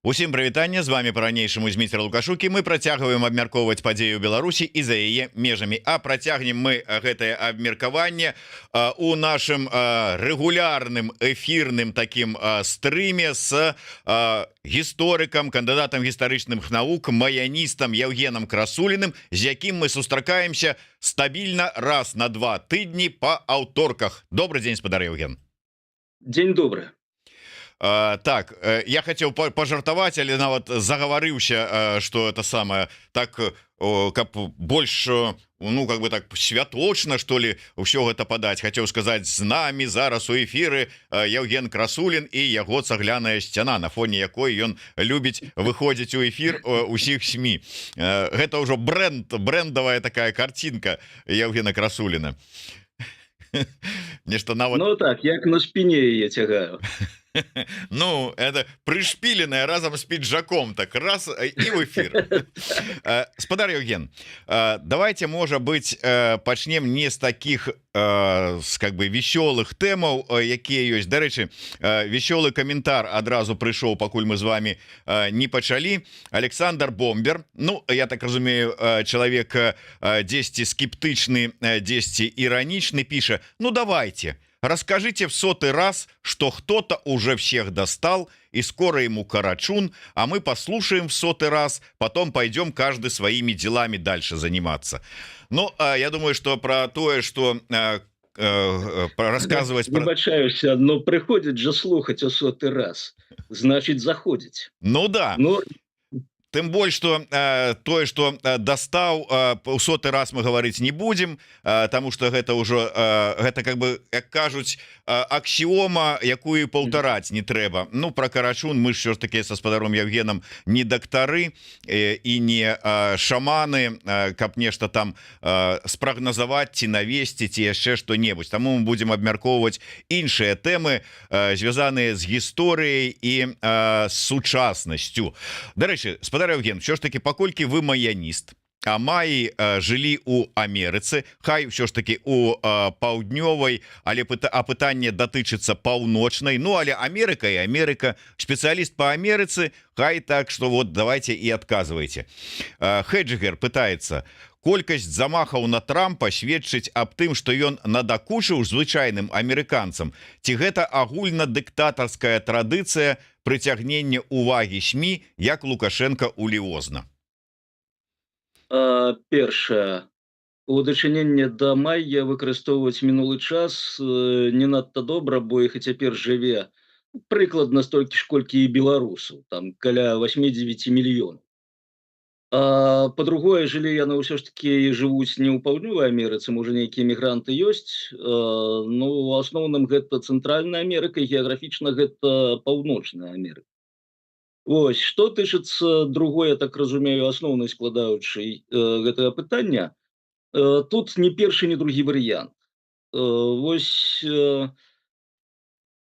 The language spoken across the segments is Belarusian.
Усім прывітанне, з вами по-ранейшаму Зміцер Лукашук, і мы працягваем абмяркоўваць падзею Беларусі і за яе межамі. А працягнем мы гэтае абмеркаванне у нашым рэгулярным эфірным такім стрыме з гісторыкам, кандыдатам гістарычных навук, маяністам Евгеном Красуліным, з якім мы сустракаемся стабільна раз на 2 тыдні па аўторках. Добрый дзень, спадар Евген. Дзень добры. Так, я хотел пожартовать, але нават загаварыўся, что это самое, так, каб больш, ну, как бы так святочна, что ли, ўсё гэта падаць. Хотел сказать, з нами зараз у эфиры Евген Красулін і яго цагляная сцяна, на фоне якой ён любіць выходзіць у эфир усіх СМИ. Гэта ўжо брендовая такая картинка Евгена Красуліна. Нешта нават... Ну так, як на спине я цягаю. Ну, это пришпиленное разом с пиджаком, так раз и в эфир. Спадар Евген, давайте, может быть, почнем не с таких, как бы, веселых темов, якія ёсць. Дарэчы, веселый комментар адразу прыйшоў, пакуль мы з вами не пачалі. Александр Бомбер, ну, я так разумею, человек дзесьці скептычны, дзесьці ироничный, піша: ну, давайте, расскажите в 100-й раз, что кто-то уже всех достал, и скоро ему карачун, а мы послушаем в 100-й раз, потом пойдем каждый своими делами дальше заниматься. Ну, я думаю, что про то, что рассказывать... Выбачаюся, но приходит же слухать о 100-й раз, значит, заходить. Ну да. Но... Тым больш, что тое, что дастаў, у 100-й раз мы говорить не будем, тому что гэта ўжо, гэта, как бы, як кажуць, аксіома, якую паўтараць не трэба. Ну, про карачун мы ж все ж таки со спадаром Евгеном не дактары і не шаманы, каб нешта там спрагназаваць ці навесці ці яшчэ што-небудзь. Таму мы будем абмяркоўваць іншыя тэмы, звязаныя з гісторыяй і сучаснасцю. Дарэчы, спадар Евген, все ж таки, паколькі вы маяніст, а маі жылі у Амерыцы, хай все ж таки у паўднёвай, але пытанне датычыцца паўночнай, ну, але Амерыка і Амерыка, спецыяліст по Амерыцы, хай так, что вот давайте и отказывайте. Хеджигер пытается: колькасць замахаў на Трампа сведчыць аб тым, што ён надакучыў звычайным амерыканцам, ці гэта агульнадыктатарская традыцыя прыцягнення увагі СМІ, як Лукашенко уліозна? Першае, у дачыненні да майя выкарыстоўваць мінулы час не надта добра, бо іх і цяпер жыве прыкладна столькі ж, колькі і беларусаў, там каля 8-9 мільёнаў. Па-другое, жылі яны ўсё ж такі жывуць не ў паўднёвай Амерыцы, можа, нейкія мігранты ёсць, ну, у асноўным гэта Цэнтральная Амерыка, геаграфічна гэта Паўночная Амерыка. Вось, што тычыцца другое, я так разумею, асноўнай складаючай гэтага пытання, тут ні першы, ні другі варыянт. Вось,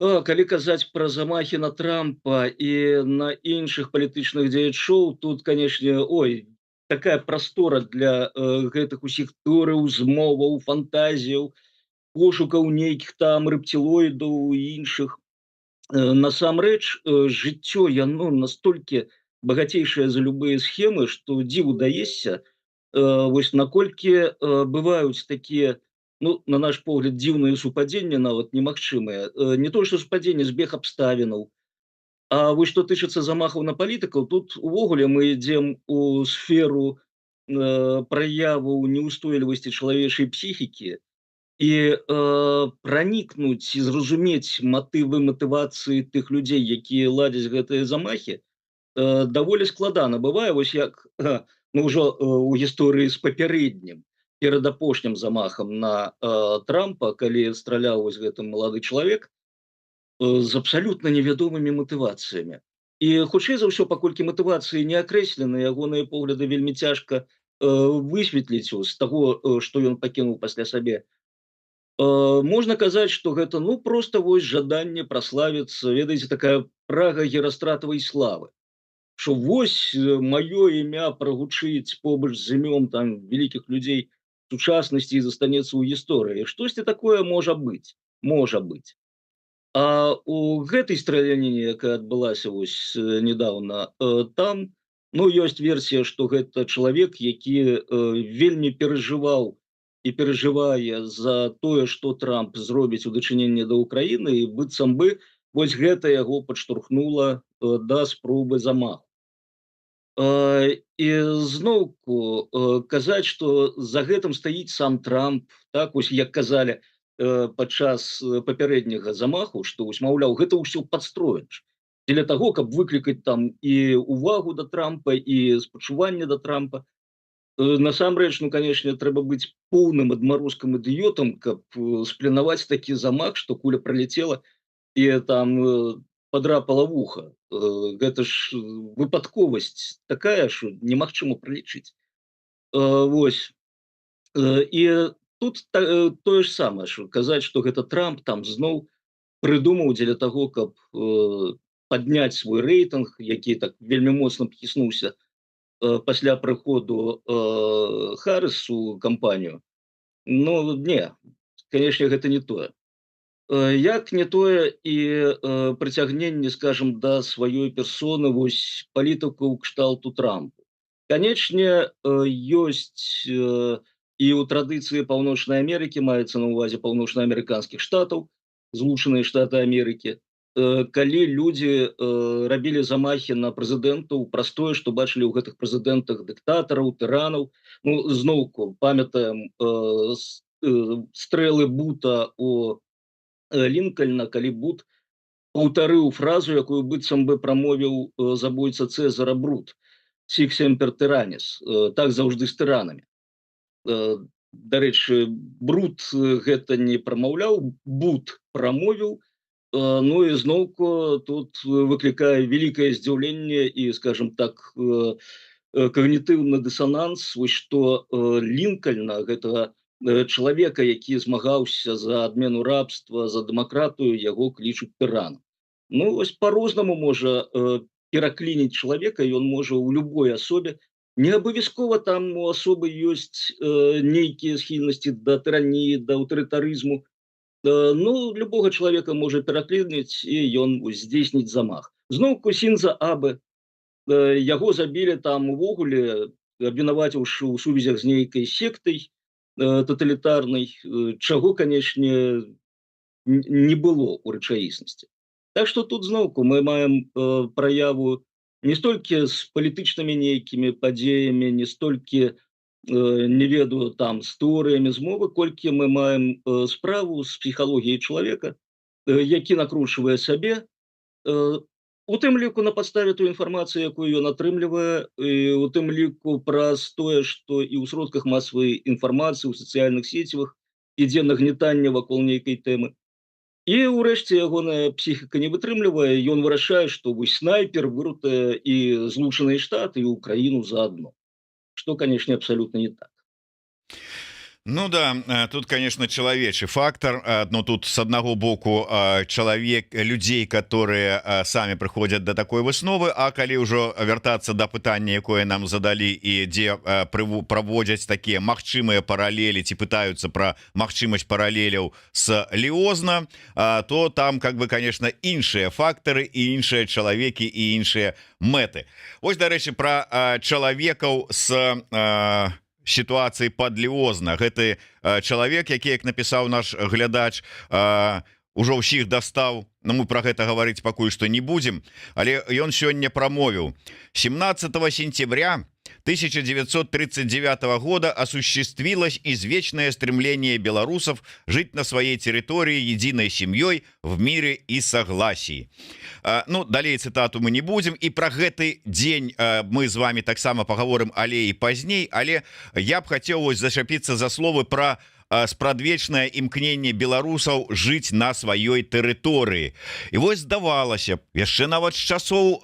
калі казаць пра замахі на Трампа і на іншых палітычных дзеячоў, тут, канешне, такая прастора для гэтых усіх тэорый, змоваў, фантазіяў, пошукаў нейкіх там рэптилоідаў і іншых. Насамрэч, жыццё, яно настолькі багацейшае за любыя схемы, што дзіву даешся, вось наколькі бываюць такія, ну, на наш погляд, дзіўныя супадзенні, нават немагчымыя. Не то, што супадзенне, збег абставінаў. А вось што тычыцца замахаў на палітыкаў, тут увогуле мы ідзем у сферу праяву неўстойлівасці чалавечай псіхікі, і пранікнуць і зразумець матывы, матывацыі тых людзей, якія ладзяць гэтыя замахі, даволі складана бывае. Вось як мы ўжо у гісторыі з папярэднім, перад апошнім замахам на Трампа, калі страляў вось гэты малады чалавек з абсалютна невядомымі матывацыямі. І хутчэй за ўсё, паколькі матывацыі не акрэслены, ягоныя погляды вельмі цяжка высветліць з таго, што ён пакінуў пасля сабе. Можна казаць, што гэта, ну, проста вось жаданне праславіцца, ведаеце, такая прага герастратавай славы. Што вось маё імя прагучыць побач з імём там вялікіх людзей сучаснасці і застанецца ў гісторыі. Штосьці такое можа быць. Можа быць. А у гэтай страляніне, якая адбылася вось недавно, там ну ёсць версія, што гэта чалавек, які вельмі перажываў і перажывае за тое, што Трамп зробіць у дачыненні да Ўкраіны, і быццам бы вось гэта яго падштурхнула да спробы замаху. І зноўку казаць, што за гэтым стаіць сам Трамп, так вось як казалі падчас папярэдняга замаху, што вось маўляў, гэта ўсё падстроена ж дзеля таго, каб выклікаць там і увагу да Трампа і спачуванне да Трампа. Насамрэч, ну канешне, трэба быць поўным адмарозкам ідыётам, каб спланаваць такі замах, што куля праляцела і там падрапала вуха. Гэта ж выпадковасць такая, што немагчыма пралічыць. Вось. І тут тое ж самае, що казаць, што гэта Трамп там зноў прыдумаў дзеля таго, каб падняць свой рэйтынг, які так вельмі моцна пхіснуўся пасля прыходу Харрыс у кампанію. Ну не, канешне, гэта не тое. Як не тое і прыцягненне, скажем, да сваёй персоны вось палітыкаў кшталту Трампу. Канечне, ёсць і ў традыцыі Паўночнай Амерыкі, маецца на ўвазе паўночнаамерыканскіх штатаў, Злучаныя Штаты Амерыкі, калі людзі рабілі замахі на прэзідэнтаў праз тое, што бачылі ў гэтых прэзідэнтах дыктатараў, тыранаў. Ну, зноўку памятаем стрэлы Бута у Лінкальна, калі Бут паўтарыў фразу, якую быццам бы прамовіў забойца Цэзара Брут: «Sic semper tyrannis», так заўжды з тыранамі. Дарэчы, Брут гэта не прамаўляў, Бут прамовіў. Ну і зноўку тут выклікае вялікае здзіўленне і, скажем так, когнітыўны дысананс, вось што Лінкальна, гэтага чалавека, які змагаўся за адмену рабства, за дэмакратыю, яго клічуць тыранам. Ну вось па-рознаму можа пераклініць чалавека, ён можа ў любой асобе. Не абавязкова там у асобы ёсць нейкія схільнасці да тыраніі, да аўтарытарызму. Ну, любога чалавека можа пераклініць, і ён здзейсніць замах. Зноўку Сінза Абэ, яго забілі там увогуле, абвінаваціўшы ў сувязях з нейкай сектай таталітарнай, чаго, канешне, не было ў рэчаіснасці. Так што тут зноўку мы маем праяву не столькі з палітычнымі нейкімі падзеямі, не столькі, не ведаю, там, з тэорыямі змовы, колькі мы маем справу з псіхалогіяй чалавека, які накручвае сабе, у тым ліку на падставе той інфармацыі, якую ён атрымлівае, і у тым ліку праз тое, што і ў сродках масавай інфармацыі, ў сацыяльных сецівах ідзе нагнетанне вакол нейкай тэмы. І ўрэшце ягоная псіхіка не вытрымлівае, ён вырашае, што вось снайпер вырутае і Злучаныя Штаты, і Украіну заадно. Што, канешне, абсалютна не так. Ну да, тут, конечно, чалавечы фактор, но тут с аднаго боку чалавек, людзей, которые самі прыходзяць да такой высновы, а калі ўжо вяртацца да пытання, якое нам задалі і дзе праводзяць такія магчымыя паралелі ці пытаюцца пра магчымасць паралеляў с Ліозна, то там как бы, конечно, іншыя фактары і іншыя чалавекі і іншыя мэты. Вось, дарэчы, пра чалавекаў с сітуацыі пад Ліозна. Гэты чалавек, які, як напісаў наш глядач, ужо ўсіх дастаў, но мы про гэта гаварыць пакуль што не будзем, але ён сёння прамовіў: 17 сентября 1939 года осуществилось извечное стремление белорусов жить на своей территории единой семьей в мире и согласии. Ну, далей цитату мы не будем, и про гэты день мы с вами таксама поговорим, але и поздней, але я б хотел зачапиться за словы про спрадвечнае імкненне беларусаў жыць на сваёй тэрыторыі. І вось здавалася, яшчэ нават з часоў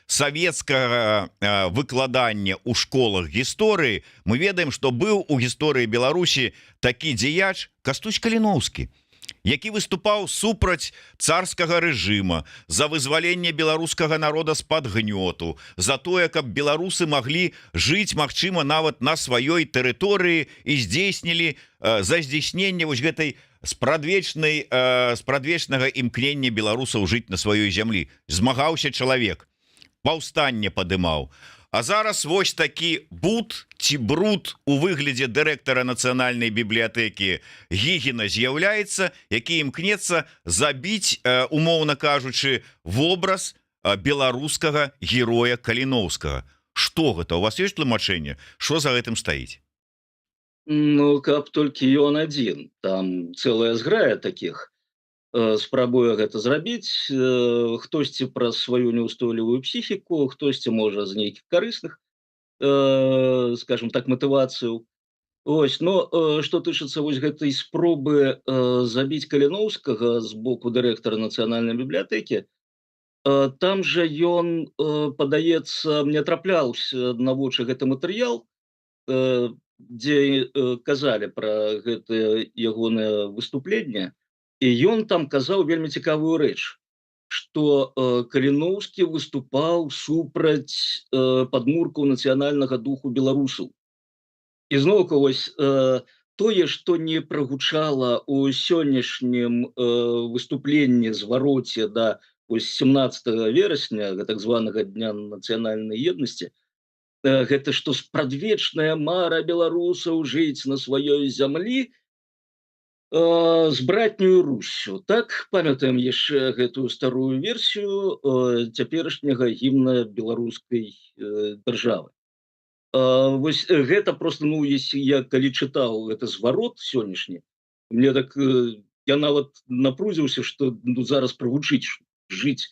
савецкага выкладання ў школах гісторыі мы ведаем, што быў у гісторыі Беларусі такі дзеяч Кастусь Каліноўскі, які выступаў супраць царскага рэжыма, за вызваленне беларускага народа з-пад гнёту, за тое, каб беларусы маглі жыць, магчыма, нават на сваёй тэрыторыі і здзейснілі за здзейсненне вось гэтай з прадвечнага імкнення беларусаў жыць на сваёй зямлі змагаўся чалавек, паўстанне падымаў. А зараз вось такі бут ці бруд у выглядзе дырэктара нацыянальнай бібліятэкі Гігіна з'яўляецца, які імкнецца забіць, умоўна кажучы, вобраз беларускага героя Каліноўскага. Што гэта? У вас ёсць тлумачэнне? Што за гэтым стаіць? Ну, каб толькі ён адзін. Там цэлая зграя такіх спрабуе гэта зрабіць. Хтосьці праз сваю неўстойлівую псіхіку, хтосьці можа з нейкіх карысных, скажем так, матывацыяў. Ось, но што тычыцца вось гэтай спробы забіць Каліноўскага з боку дырэктара нацыянальнай бібліятэкі, там жа ён, падаецца, мне трапляўся на вочы гэты матэрыял, дзе казалі пра гэтае ягонае выступленне, і ён там казаў вельмі цікавую рэч, што Каліноўскі выступаў супраць падмуркаў нацыянальнага духу беларусаў. І зноўку вось тое, што не прагучала ў сённяшнім выступленні звароце да 17 верасня, так званага дня нацыянальнай еднасці, гэта што спрадвечная мара беларусаў жыць на сваёй зямлі з братнюю Руссю. Так памятаем яшчэ гэтую старую версію цяперашняга гімна беларускай дзяржавы. Вось гэта просто, ну, если я калі чытаў гэты зварот сённяшні, мне так я нават напрузіўся, што ну, зараз прагучыць жыць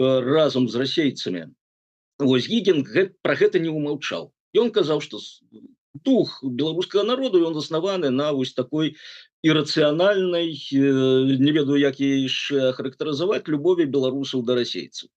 разам з расейцамі. Вось Гігін пра гэта не ўмаўчаў. Ён казаў, што дух беларускага народу ён заснаваны на вось такой ірацыянальнай, не ведаю, як яе яшчэ характарызаваць, любові беларусаў да расейцаў.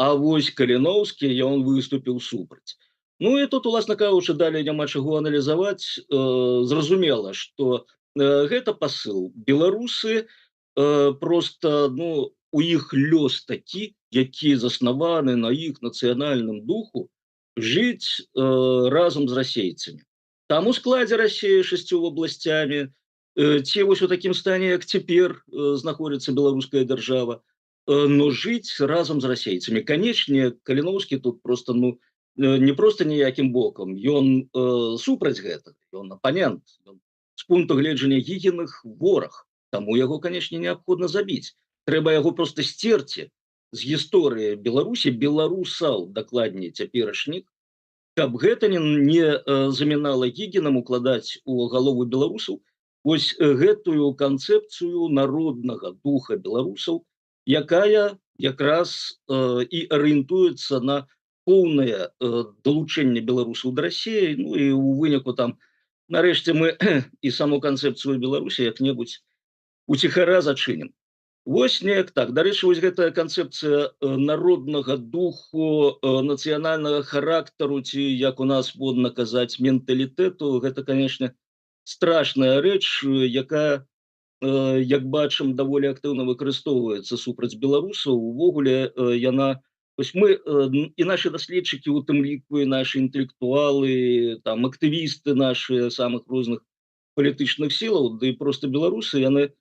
А вось Каліноўскі ён выступіў супраць. Ну і тут, уласна кажучы, далей няма чаго аналізаваць. Зразумела, што гэта пасыл. Беларусы просто, ну, у іх лёс такі, які заснаваны на іх нацыянальным духу, жыць разам з расейцамі. Там у складзе Расіі 6 обласцямі, ці вось у такім стане, як цяпер знаходзіцца беларуская дзяржава, но жыць разам з расейцамі. Канечне, Каліноўскі тут просто, ну, не просто ніякім бокам, ён супраць гэтага, ён апанент, з пункту гледжання Гігіных вораг, таму яго, канечне, неабходна забіць. Трэба яго просто сцерці з гісторыі Беларусі, беларусаў, дакладней, цяперашніх, каб гэта не замінала Гігінам укладаць у галовы беларусаў вось гэтую канцэпцыю народнага духа беларусаў, якая якраз і арыентуецца на поўнае далучэнне беларусаў да Расіі, ну і ў выніку там нарэшце мы і саму канцэпцыю Беларусі як-небудзь уціхара зачынім. Вось неяк так. Дарэчы, вось гэтая канцэпцыя народнага духу, нацыянальнага характару, ці, як у нас модна казаць, менталітэту, гэта, канешне, страшная рэч, якая, як бачым, даволі актыўна выкарыстоўваецца супраць беларусаў. Увогуле яна, вось мы і нашы даследчыкі, у тым ліку і нашы інтэлектуалы, там актывісты нашы самых розных палітычных сілаў, ды і проста беларусы, яны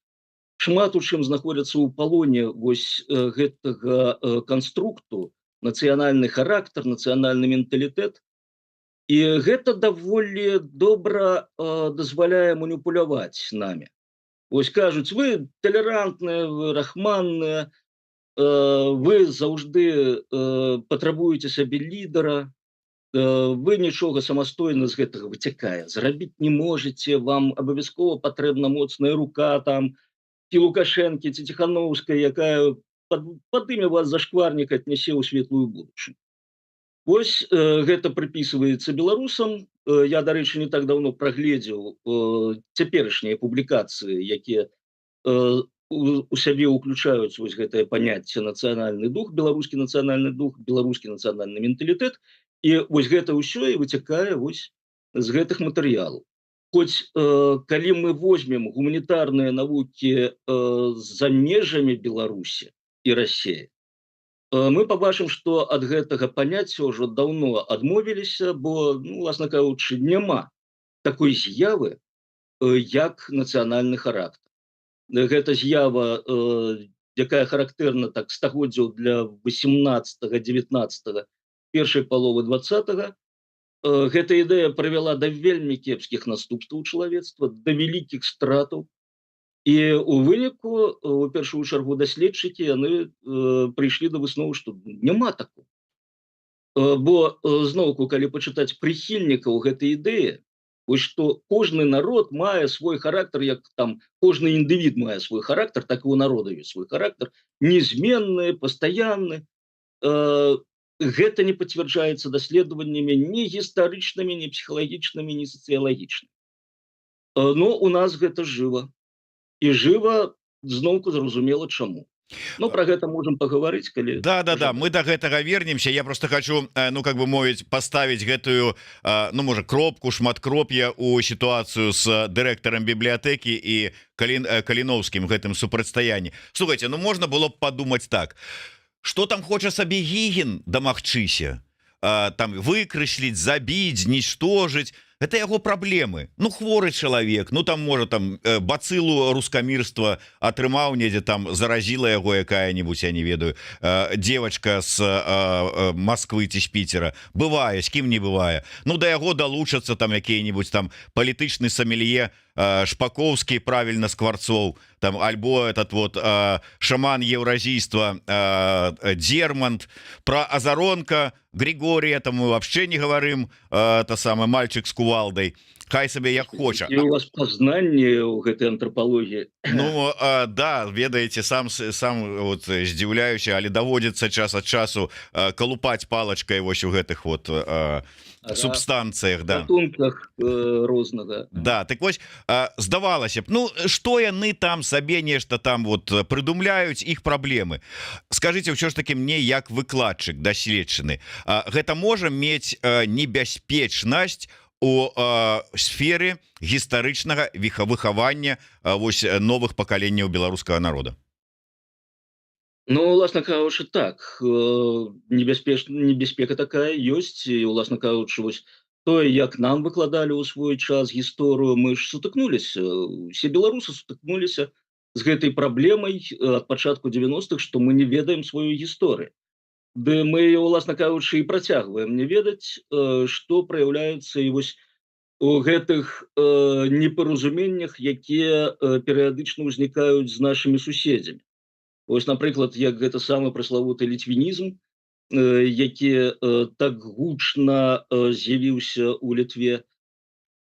шмат у чым знаходзяцца ў палоне вось гэтага канструкту, нацыянальны характар, нацыянальны менталітэт. І гэта даволі добра дазваляе маніпуляваць намі. Вось кажуць, вы талерантныя, вы рахманныя, вы заўжды патрабуеце сабе лідара, вы нічога самастойна з гэтага выцякае зрабіць не можаце, вам абавязкова патрэбна моцная рука там, ці Лукашэнкі, ці Ціханаўская, якая падыме вас за шкварнік, аднясе ў светлую будучыню. Вось гэта прыпісваецца беларусам. Я, дарэчы, не так даўно прагледзеў цяперашнія публікацыі, якія у сябе ўключаюць вось гэтае паняцце нацыянальны дух, беларускі нацыянальны дух, беларускі нацыянальны менталітэт. І вось гэта ўсё і выцякае вось з гэтых матэрыялаў. Хоць калі мы возьмем гуманітарныя навукі за межамі Беларусі і Расіі, мы пабачым, што ад гэтага паняцця ўжо даўно адмовіліся, бо, ну, уласна кажучы, няма такой з'явы, як нацыянальны характар. Гэта з'ява, якая характэрна так стагоддзяў для 18-19, першай паловы 20. Гэта ідэя прывяла да вельмі кепскіх наступстваў чалавецтва, да вялікіх стратаў. І ў выніку, у першую чаргу даследчыкі яны прыйшлі да высновы, што няма такого. Бо зноўку, калі пачытаць прыхільнікаў гэтай ідэі, вось што кожны народ мае свой характар, як там кожны індывід мае свой характар, так і ў народа ёсць свой характар, нязменны, пастаянны. Э, Гэта не пацвярджаецца даследаваннямі ні гістарычнымі, ні псіхалагічнымі, ні сацыялагічнымі. Но у нас гэта жыва. І жыва зноўку зразумела чаму. Ну, пра гэта можам пагаварыць, калі Да, мы до гэтага вернемся. Я просто хочу, ну как бы мовіць, поставить гэтую, ну можа кропку, шматкроп'я у ситуацию с дырэктарам бібліятэкі і Каліновскім гэтым супрацьстаянні. Слухайте, ну можна было б подумать так, что там хоча сабе Гігін дамагчыся, там выкрэсліць, забіць, знішторыць. Это яго праблемы. Ну хворы чалавек, ну там можа там бацылу рускамірства атрымаў недзе, там заразіла яго якая-нибудь, я не ведаю, девочка с Москвы ці з Пітера. Бывае, з кім не бывае. Ну да яго далучацца там якія-нибудь там палітычны сомелье Шпаковскі, правильно, Скварцоў, там альбо этот вот шаман еўразійства Дермант, про Азаронка Григория там мы вообще не говорим, та самый мальчик с кувалдой, хай себе як хоча. І у вас пазнанне ў гэтай антропалогіі. Ну да, ведаеце, сам вот здзіўляюся, але даводзіцца час ад часу калупаць палачкай вось у гэтых вот субстанцыях, да, гатунках рознага. Да, так вось здавалася б, ну што яны там сабе нешта там вот прыдумляюць, іх праблемы. Скажыце ўсё ж таки мне, як выкладчык даследчыны, гэта можа мець небяспечнасць у сферы гістарычнага выхавання вось новых пакаленняў беларускага народа? Ну, уласна кажучы, так, небяспека такая ёсць, і уласна кажучы, вось тое, як нам выкладалі ў свой час гісторыю, мы ж сутыкнуліся, усе беларусы сутыкнуліся з гэтай праблемай ад пачатку 90-х, што мы не ведаем сваю гісторыю. Ды мы, уласна кажучы, і працягваем не ведаць, што праяўляецца і вось у гэтых непаразуменнях, якія перыядычна ўзнікаюць з нашымі суседзямі. Вось, напрыклад, як гэта самы праславуты літвінізм, які так гучна з'явіўся ў Літве.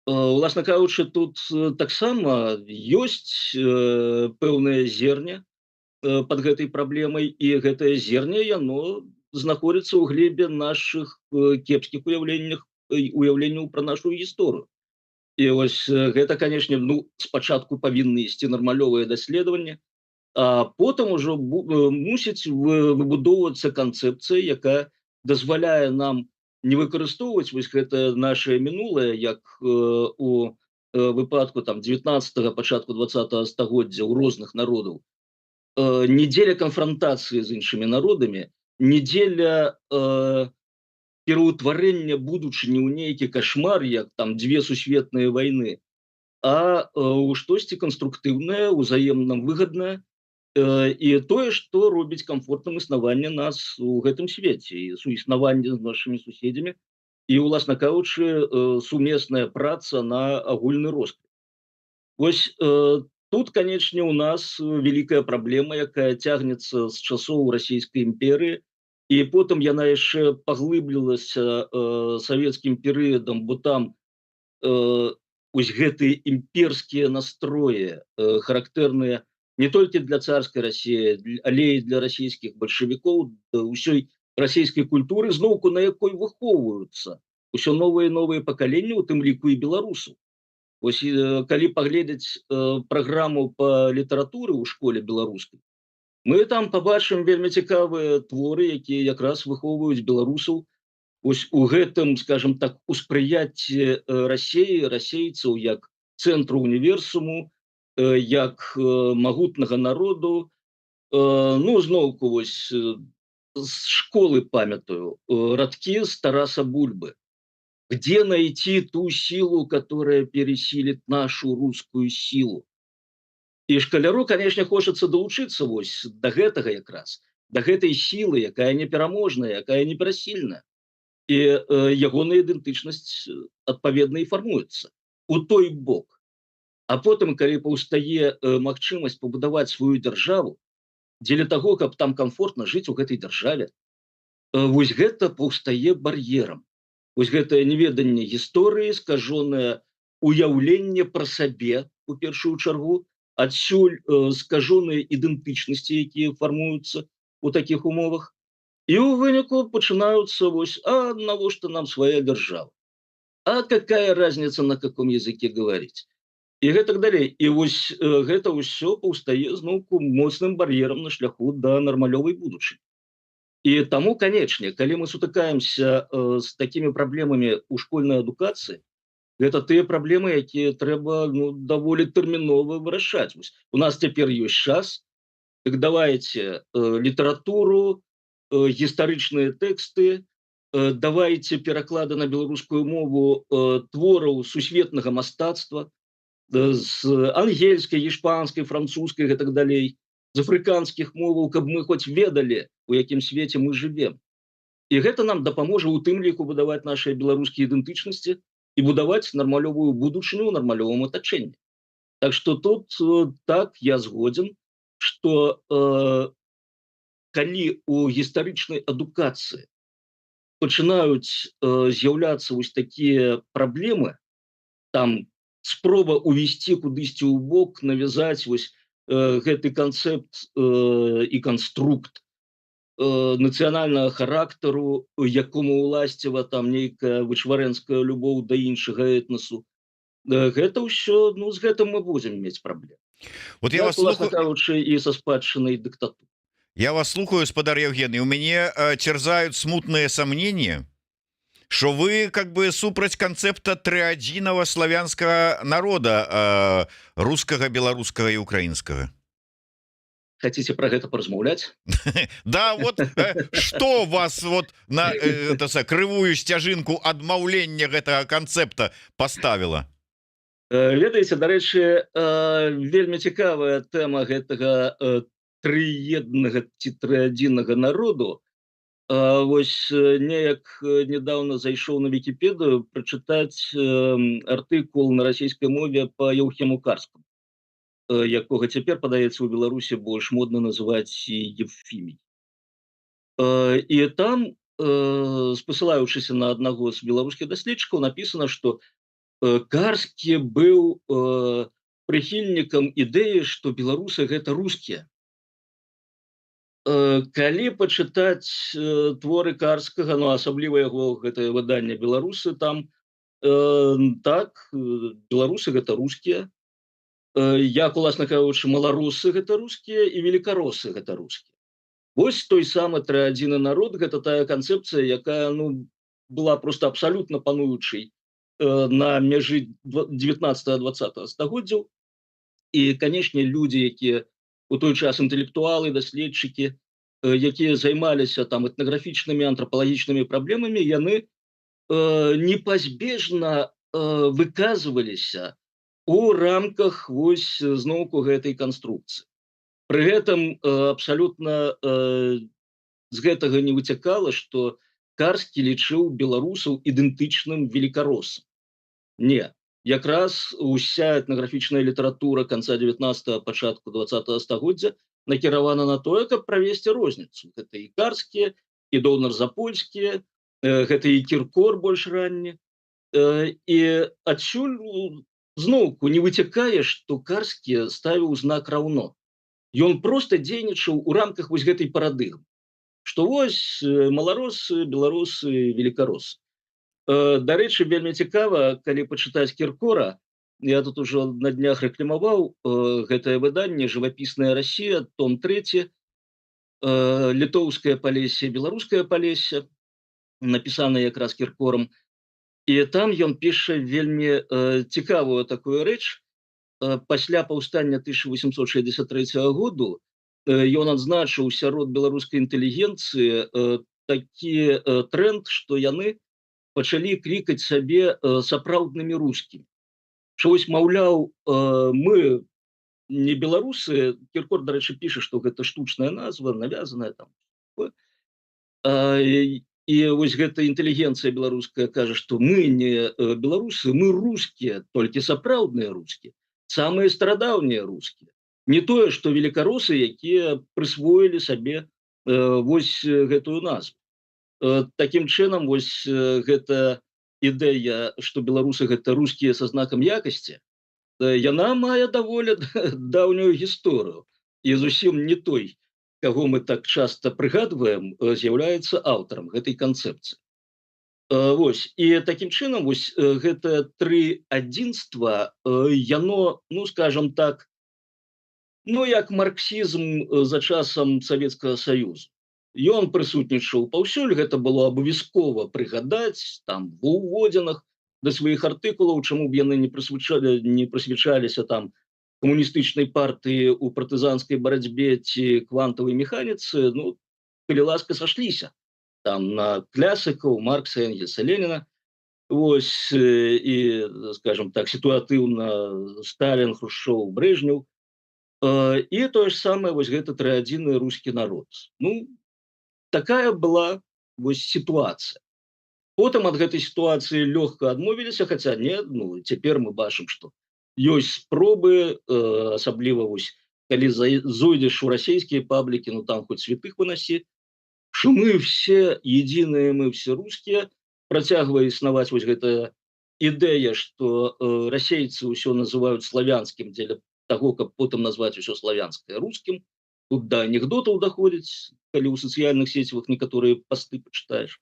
Уласна кажучы, тут таксама ёсць пэўнае зерне пад гэтай праблемай, і гэтае зерне, яно знаходзіцца ў глебе нашых кепскіх уяўленняў пра нашу гісторыю. І вось гэта, канешне, ну, спачатку павінны ісці нармалёвыя даследаванні, а потым ужо мусіць выбудоўвацца канцэпцыя, якая дазваляе нам не выкарыстоўваць вось гэтае нашае мінулае, як у выпадку там 19-го, пачатку 20-го стагоддзя ў розных народаў, не дзеля канфрантацыі з іншымі народамі, не дзеля пераўтварэння будучыні ў нейкі кашмар, як там дзве сусветныя вайны, а ў штосьці канструктыўнае, узаемна выгаднае, і тое, што робіць камфортным існаванне нас у гэтым свеце, і суіснаванне з нашымі суседзямі, і, уласна кажучы, сумесная праца на агульны росквіт. Вось тут, канечне, у нас вялікая праблема, якая цягнецца з часоў расійскай імперыі, і потым яна яшчэ паглыблілася савецкім перыядам, бо там вось гэтыя імперскія настроі, характэрныя не толькі для царскай Расіі, але і для расійскіх бальшавікоў, ўсёй расійскай культуры, зноўку на якой выхоўваюцца ўсё новыя і новыя пакаленні, у тым ліку і беларусаў. Вось калі паглядзець праграму па літаратуры ў школе беларускай, мы там пабачым вельмі цікавыя творы, якія якраз выхоўваюць беларусаў вось у гэтым, скажем так, успрыяцці Расіі, расейцаў як цэнтру універсуму, як магутнага народу. Ну, зноўку, вось з школы памятаю радкі з Тараса Бульбы. Где найти ту силу, которая пересилит нашу русскую силу? І шкаляру, канешне, хочацца далучыцца вось да гэтага якраз, да гэтай сілы, якая непераможная, якая неперасільная. І ягоная ідэнтычнасць адпаведна і фармуецца у той бок. А потым, калі паўстае магчымасць пабудаваць сваю дзяржаву, дзеля таго, каб там камфортна жыць у гэтай дзяржаве, вось гэта паўстае бар'ерам. Вось гэтае неведанне гісторыі, скажонае уяўленне пра сабе у першую чаргу, адсюль скажоныя ідэнтычнасці, якія фармуюцца у такіх умовах. І ў выніку пачынаюцца вось: а навошта нам свая дзяржава? А какая разница, на каком языке говорить? І гэтак далей. І вось гэта ўсё паўстае зноўку моцным бар'ерам на шляху да нармалёвай будучыні. І таму, канечне, калі мы сутыкаемся з такімі праблемамі ў школьнай адукацыі, гэта тыя праблемы, якія трэба даволі тэрмінова вырашаць. Вось у нас цяпер ёсць час, так давайте літаратуру, гістарычныя тэксты, давайте пераклады на беларускую мову твораў сусветнага мастацтва з ангельскай, іспанскай, французскай і так далей, з афрыканскіх моваў, каб мы хоць ведалі, у якім свеце мы жывем. І гэта нам дапаможа у тым ліку будаваць нашыя беларускія ідэнтычнасці і будаваць нармалёвую будучыню ў нармалёвым атачэнні. Так што тут так, я згодзін, што калі у гістарычнай адукацыі пачынаюць з'яўляцца вось такія праблемы, там спроба увесці кудысьці ў бок, навязаць вось гэты канцэпт і канструкт нацыянальнага характару, якому уласціва там нейкая вычварэнская любоў да іншага этнасу, гэта ўсё, з гэтым мы будзем мець праблемы. Вот я вас уласна слухаю, кажучы, і са спадчынай дыктатуры. я вас слухаю, спадар Евгений, у мяне терзают смутные сомнения, что вы как бы супраць концепта триадзінава славянского народа, русского, белорусского и украинского. Хотите про гэта паразмаўляць? Да, вот что вас вот на крывую сцяжынку адмаўлення гэтага канцэпта поставила? Ведаеце, дарэчы, вельмі цікавая тэма гэтага трыеднага ці трыадзіннага народу. Вось неяк недавно зайшоў на Вікіпедыю прачытаць артыкул на расійскай мове па Еўхему Карскаму, якога цяпер, падаецца, у Беларусі больш модна называць Евфімій. І там, спасылаючыся на аднаго з беларускіх даследчыкаў, напісана, што Карскі быў прыхільнікам ідэі, што беларусы гэта рускія. Калі пачытаць творы Карскага, асабліва яго гэтае выданне «Беларусы», там так, беларусы гэта рускія, як, уласна кажучы, маларусы гэта рускія і велікаросы гэта рускія. Вось той самы трыадзіны народ, гэта тая канцэпцыя, якая была просто абсалютна пануючай на мяжы 19-20 стагоддзяў. І, канешне, людзі, якія у той час інтэлектуалы, даследчыкі, якія займаліся там этнаграфічнымі, антрапалагічнымі праблемамі, яны непазбежна выказваліся у рамках вось зноўку гэтай канструкцыі. Пры гэтым абсалютна з гэтага не выцякала, што Карскі лічыў беларусаў ідэнтычным велікаросам. Не, якраз уся этнаграфічная літаратура канца 19-го, пачатку 20-го стагоддзя накіравана на тое, каб правесці розніцу. Гэта і Карскія, і Донар-Запольскія, гэта і Кіркор больш ранні. І адсюль зноўку не выцякае, што Карскі ставіў знак раўно. Ён проста дзейнічаў у рамках вось гэтай парадыгмы, што вось маларосы, беларусы, велікаросы. Дарэчы, вельмі цікава, калі пачытаць Кіркора, я тут ужо на днях рэкламаваў гэтае выданне «Жывапісная Расія», том 3, літоўскае Палессе, беларускае Палессе, напісанае якраз Кіркорам. І там ён піша вельмі цікавую такую рэч. Пасля паўстання 1863 году ён адзначыў сярод беларускай інтэлігенцыі такі тренд, што яны пачалі клікаць сабе сапраўднымі рускімі. Што вось, маўляў, мы не беларусы. Кіркор, дарэчы, піша, што гэта штучная назва, навязаная там. І вось гэта інтэлігенцыя беларуская кажа, што мы не беларусы, мы рускія, толькі сапраўдныя рускія, самыя старадаўнія рускія. Не тое, што велікаросы, якія прысвоілі сабе вось гэтую назву. Такім чынам, вось гэта ідэя, што беларусы гэта рускія са знакам якасці, яна мае даволі даўнюю гісторыю. І зусім не той, каго мы так часта прыгадваем, з'яўляецца аўтарам гэтай канцэпцыі. Вось. І такім чынам вось гэта тры адзінства, яно, ну скажам так, ну як марксізм за часам Савецкага Саюзу. Ён прысутнічаў паўсюль, гэта было абавязкова прыгадаць там ва ўводзінах да сваіх артыкулаў, чаму б яны не прысвячаліся там камуністычнай партыі ў партызанскай барацьбе ці квантавай механіцы, ну, калі ласка, сашліся там на клясыкаў Маркса, Энгельса, Леніна. Вось, і, скажем так, сітуатыўна Сталін, Хрушчоў, Брэжнеў. І тое ж самае, вось гэта трыадзінны рускі народ. Ну, такая была вось сітуацыя. Потым ад гэтай сітуацыі лёгка адмовіліся, хаця не, ну, цяпер мы бачым, што ёсць спробы, асабліва вось, калі зойдзеш у расійскія паблікі, ну там хоць святых вынасі, што мы все единыя, мы все рускія, працягвае існаваць вось гэтая ідэя, што расейцы ўсё называюць славянскім дзеля таго, каб потым назваць усё славянскае рускім. Тут да анекдотаў даходзіць, калі ў сацыяльных сецівах некаторыя пасты пачытаеш.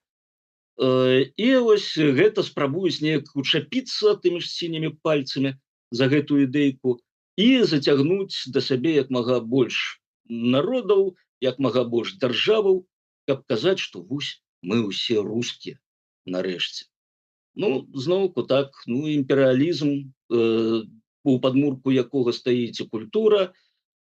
І вось гэта спрабуюць неяк учапіцца тымі ж сінімі пальцамі за гэтую ідэйку і зацягнуць да сябе як мага больш народаў, як мага больш дзяржаваў, каб казаць, што вось мы ўсе рускія нарэшце. Ну, зноўку так, ну, імперыялізм, у падмурку якога стаіць і культура,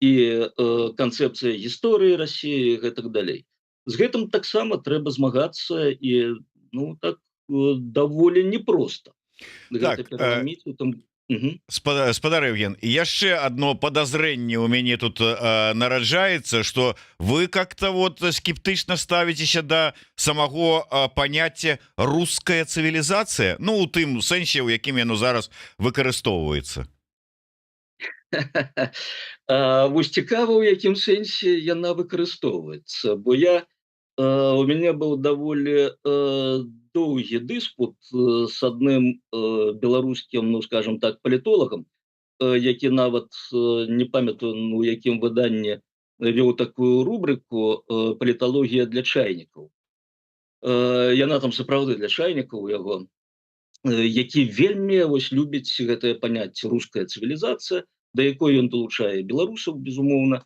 і канцэпцыя гісторыі Расіі, гэтак далей. З гэтым таксама трэба змагацца і, ну, так, даволі непроста. Так, спадар Евген, і яшчэ одно подозрение у мяне тут нараджаецца, что вы как-то вот скептычна ставіцеся да самого паняцця руская цывілізацыя, ну у тым сэнсе, у якім яно зараз выкарыстоўваецца. Вось цікава, у якім сэнсе яна выкарыстоўваецца, бо у мяне быў даволі доўгі дыспут з адным беларускім, ну скажем так, палітолагам, які нават не памятаю, у якім выданні вёў такую рубрыку «Паліталогія для чайнікаў». Яна там сапраўды для чайнікаў яго, які вельмі вось любіць гэтае паняцце руская цывілізацыя, да якой ён далучае беларусаў, безумоўна.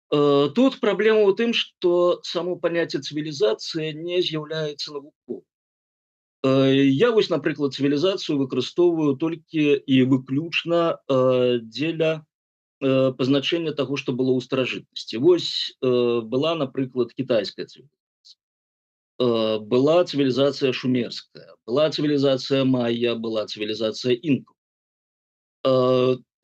Тут праблема ў тым, што само паняцце цывілізацыя не з'яўляецца навуковым. Я вось, напрыклад, цывілізацыю выкарыстоўваю толькі і выключна дзеля пазначэння таго, што было ў старажытнасці. Вось была, напрыклад, кітайская цывілізацыя, была цывілізацыя шумерская, была цывілізацыя майя, была цывілізацыя інкаў.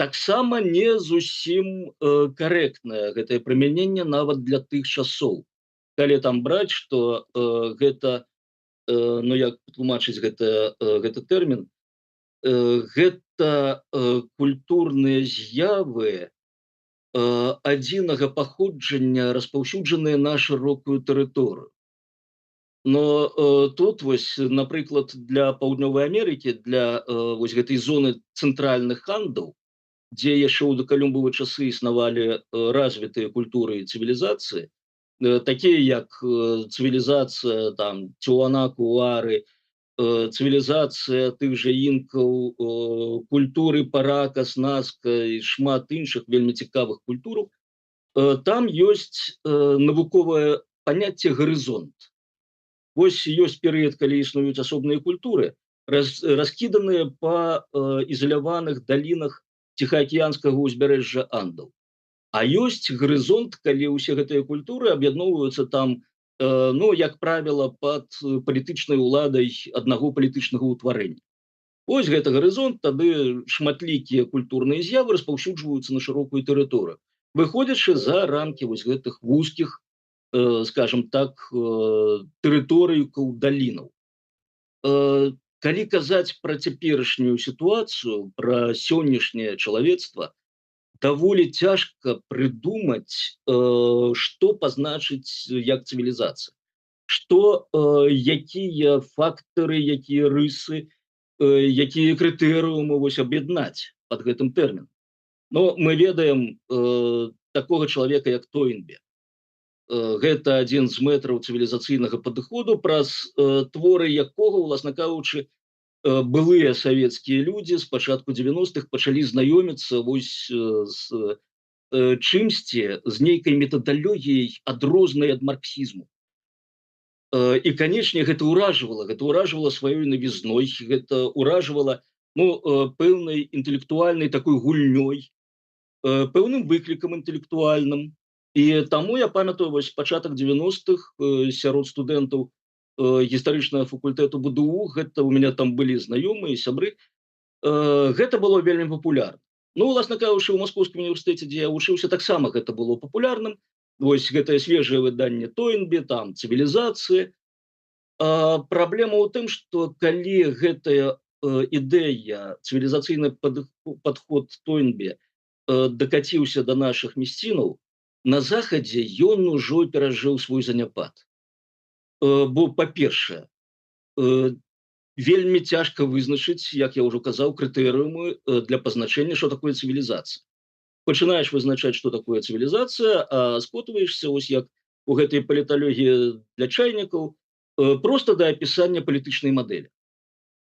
Таксама не зусім карэктнае гэтае прымяненне нават для тых часоў. Калі там браць, што гэта, ну як патлумачыць гэты тэрмін, гэта культурныя з'явы адзінага паходжання, распаўсюджаныя на шырокую тэрыторыю. Но тут вось, напрыклад, для Паўднёвай Амерыкі, для вось гэтай зоны цэнтральных хандаў, дзе яшчэ ў дакалюмбавыя часы існавалі развітыя культуры і цывілізацыі, такія як цывілізацыя там Цюанаку-Уары, цывілізацыя тых жа інкаў, культуры Паракас, Наска і шмат іншых вельмі цікавых культураў, там ёсць навуковае паняцце гарызонт. Вось ёсць перыяд, калі існуюць асобныя культуры, раскіданыя па ізаляваных далінах Ціхаакіянскага ўзбярэжжа Андаў. А ёсць гарызонт, калі ўсе гэтыя культуры аб'ядноўваюцца там, ну, як правіла, пад палітычнай уладай аднаго палітычнага ўтварэння. Вось гэта гарызонт, тады шматлікія культурныя з'явы распаўсюджваюцца на шырокую тэрыторыю, выходзячы за рамкі вось гэтых вузкіх, скажем так, тэрыторыйкаў далінаў. Калі казаць пра цяперашнюю сітуацыю, пра сённяшняе чалавецтва, даволі цяжка прыдумаць, што пазначыць як цывілізацыя. Што, якія фактары, якія рысы, якія крытэрыумы вось аб'яднаць пад гэтым тэрмінам. Но мы ведаем, такога чалавека, як Тойнбі. Гэта адзін з мэтраў цывілізацыйнага падыходу, праз, творы якога, уласна кажучы, былыя савецкія людзі з пачатку 90-х пачалі знаёміцца вось, з, чымсьці, з нейкай метадалогіяй адрознай ад марксізму. І, канечне, гэта ўражвала сваёй навізной, гэта ўражвала, ну, пэўнай інтэлектуальнай такой гульнёй, пэўным выклікам інтэлектуальным. І таму я памятаю вось пачатак 90-х, сярод студэнтаў, гістарычнага факультэту БДУ, гэта у мяне там былі знаёмыя, сябры, гэта было вельмі папулярна. Ну, уласна кажучы, у Маскоўскім універсітэце, дзе я вучыўся, таксама гэта было папулярным. Вось гэтае свежае выданне Тойнбі, там цывілізацыя. Праблема ў тым, што калі гэтая, ідэя, цывілізацыйны падход Тойнбі, дакаціўся да нашых мясцінаў, на захадзе ён ужо перажыў свой заняпад. Бо, па-першае, вельмі цяжка вызначыць, як я ўжо казаў, крытэрыумы, для пазначэння, што такое цывілізацыя. Пачынаеш вызначаць, што такое цывілізацыя, а скотваешся, вось як у гэтай паліталогіі для чайнікаў, проста да апісання палітычнай мадэлі.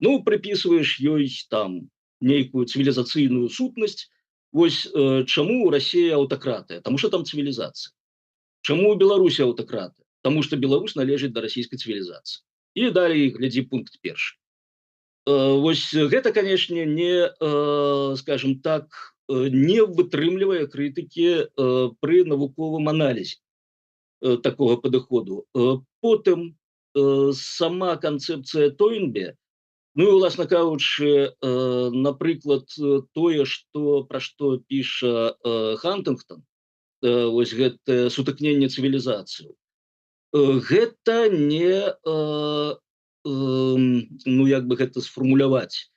Ну, прыпісваеш ёй там нейкую цывілізацыйную сутнасць. Вось, чаму Расія аўтакратыя? Таму што там цывілізацыя. Чаму ў Беларусі аўтакратыя? Таму што Беларусь належыць да расійскай цывілізацыі. І далей глядзі пункт першы. Вось гэта, канешне, не, скажем так, не вытрымлівае крытыкі пры навуковым аналізе такога падыходу. Потым сама канцэпцыя Тойнбі, ну і, уласна кажучы, напрыклад, тое, пра што піша Хантынгтон, вось гэтае сутыкненне цывілізацыяў, гэта не, ну, як бы гэта сфармуляваць,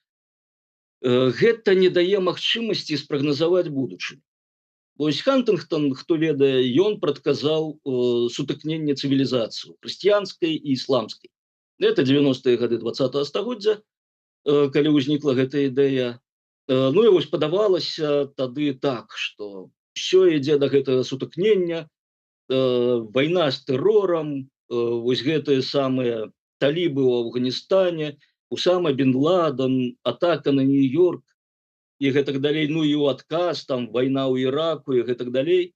гэта не дае магчымасці спрагназаваць будучыню. Вось Хантынгтон, хто ведае, ён прадказаў сутыкненне цывілізацыяў хрысціянскай і ісламскай. Это 90-е гады 20-го стагоддзя, калі ўзнікла гэта ідэя. Ну і вось падавалася тады так, што ўсё ідзе да гэтага сутыкнення, вайна з тэрорам, вось гэтыя самыя талібы ў Афганістане, Усама бен Ладен, атака на Нью-Йорк і гэтак далей, ну і ў адказ, там, вайна ў Іраку і гэтак далей.